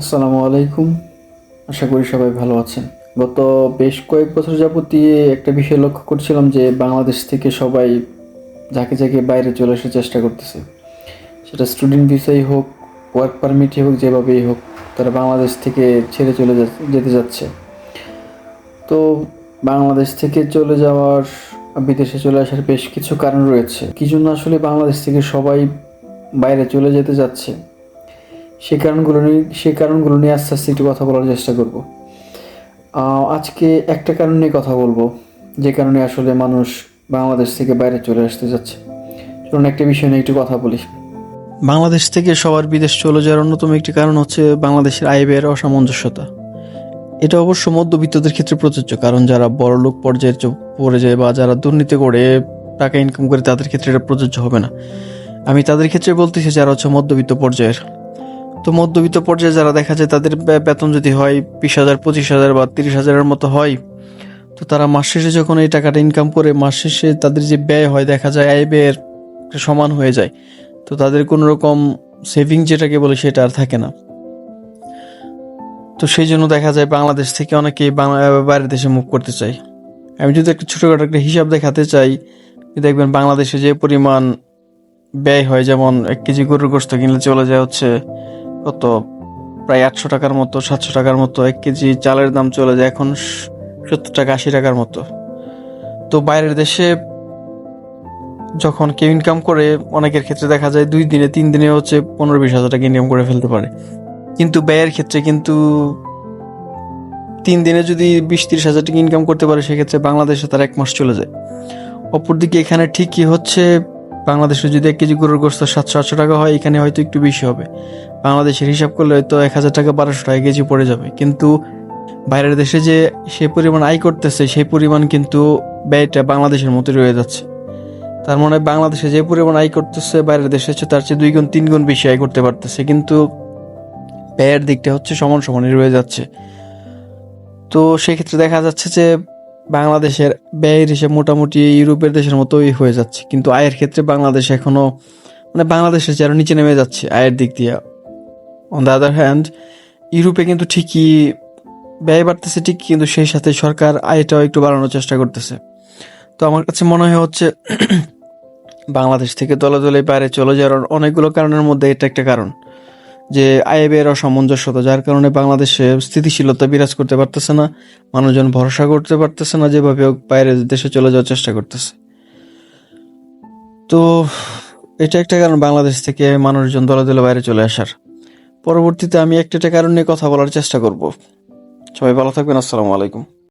আসসালামু আলাইকুম। আশা করি সবাই ভালো আছেন। গত বেশ কয়েক বছর যাবতীয় একটা বিষয় লক্ষ্য করছিলাম যে বাংলাদেশ থেকে সবাই ঝাঁকে ঝাঁকে বাইরে চলে আসার চেষ্টা করতেছে। সেটা স্টুডেন্ট ভিসাই হোক, ওয়ার্ক পারমিটই হোক, যেভাবেই হোক, তারা বাংলাদেশ থেকে ছেড়ে চলে যেতে যাচ্ছে। তো বাংলাদেশ থেকে চলে যাওয়ার, বিদেশে চলে আসার বেশ কিছু কারণ রয়েছে। কি জন্য আসলে বাংলাদেশ থেকে সবাই বাইরে চলে যেতে যাচ্ছে, সেই কারণগুলো নিয়ে আস্তে আস্তে একটু কথা বলার চেষ্টা করব। আজকে একটা কারণ নিয়ে কথা বলবো, যে কারণে আসলে মানুষ বাংলাদেশ থেকে বাইরে চলে আসতে যাচ্ছে। চলুন একটা বিষয় নিয়ে একটু কথা বলি। বাংলাদেশ থেকে সবার বিদেশ চলে যাওয়ার অন্যতম একটি কারণ হচ্ছে বাংলাদেশের আয় ব্যয়ের অসামঞ্জস্যতা। এটা অবশ্য মধ্যবিত্তদের ক্ষেত্রে প্রযোজ্য, কারণ যারা বড়লোক পর্যায়ে পড়ে যায় বা যারা দুর্নীতি করে টাকা ইনকাম করে তাদের ক্ষেত্রে এটা প্রযোজ্য হবে না। আমি তাদের ক্ষেত্রে বলতেছি যারা হচ্ছে মধ্যবিত্ত পর্যায়ের। তো মধ্যবিত্ত পর্যায়ে যারা দেখা যায় তাদের বেতন যদি হয় 20,000, 25,000 বা 30,000-এর মতো হয়, তো তারা মাস শেষে যখন এই টাকাটা ইনকাম করে মাস শেষে তাদের যে ব্যয় হয় দেখা যায় আয় ব্যয়ের সমান হয়ে যায়। তো তাদের কোনো রকম সেভিং যেটাকে বলে সেটা আর থাকে না। তো সেই জন্য দেখা যায় বাংলাদেশ থেকে অনেকেই বাইরের দেশে মুভ করতে চায়। আমি যদি একটা ছোটোখাটো একটা হিসাব দেখাতে চাই, দেখবেন বাংলাদেশে যে পরিমাণ ব্যয় হয়, যেমন 1 কেজি গরুর গোশত কিনলে চলে যায় হচ্ছে কত, প্রায় 800 টাকার মতো, 700 টাকার মতো। 1 কেজি চালের দাম চলে যায় এখন 70 টাকা, 80 টাকার মতো। তো বাইরের দেশে যখন কেউ ইনকাম করে, অনেকের ক্ষেত্রে দেখা যায় 2 দিনে 3 দিনে হচ্ছে 15-20 হাজার টাকা ইনকাম করে ফেলতে পারে। কিন্তু ব্যয়ের ক্ষেত্রে কিন্তু 3 দিনে যদি 20-30 হাজার টাকা ইনকাম করতে পারে, সেক্ষেত্রে বাংলাদেশে তার 1 মাস চলে যায়। অপরদিকে এখানে ঠিকই হচ্ছে, বাংলাদেশে যদি 1 কেজি গরুর গোশত 700-800 টাকা হয়, এখানে হয়তো একটু বেশি হবে। বাংলাদেশের হিসাব করলে হয়তো 1,000 টাকা 1,200 টাকা কেজি পড়ে যাবে। কিন্তু বাইরের দেশে যে সে পরিমাণ আয় করতেছে, সেই পরিমাণ কিন্তু ব্যয়টা বাংলাদেশের মতো রয়ে যাচ্ছে। তার মানে বাংলাদেশে যে পরিমাণ আয় করতেছে, বাইরের দেশে হচ্ছে তার চেয়ে 2 গুণ 3 গুণ বেশি আয় করতে পারতেছে, কিন্তু ব্যয়ের দিকটা হচ্ছে সমান সমানই রয়ে যাচ্ছে। তো সেক্ষেত্রে দেখা যাচ্ছে যে বাংলাদেশের ব্যয়ের হিসেব মোটামুটি ইউরোপের দেশের মতোই হয়ে যাচ্ছে, কিন্তু আয়ের ক্ষেত্রে বাংলাদেশ এখনো বাংলাদেশের চেয়ে আরো নিচে নেমে যাচ্ছে আয়ের দিক দিয়ে। অন দ্য আদার হ্যান্ড, ইউরোপে কিন্তু ঠিকই ব্যয় বাড়তেছে ঠিক, কিন্তু সেই সাথে সরকার আয়টাও একটু বাড়ানোর চেষ্টা করতেছে। তো আমার কাছে মনে হয় হচ্ছে বাংলাদেশ থেকে দলে দলে বাইরে চলে যাওয়ার অনেকগুলো কারণের মধ্যে এটা একটা কারণ, যে আয় ব্যয়ের অসামঞ্জস্যতা, যার কারণে বাংলাদেশে স্থিতিশীলতা বিরাজ করতে পারতেছে না। মানুষজন ভরসা করতে পারতেছে না, যেভাবে হোক বাইরের দেশে চলে যাওয়ার চেষ্টা করতেছে। তো এটা একটা কারণ বাংলাদেশ থেকে মানুষজন দলে দলে বাইরে চলে আসার। পরবর্তীতে আমি একটা কারণ নিয়ে কথা বলার চেষ্টা করব। সবাই ভালো থাকবেন। আসসালামু আলাইকুম।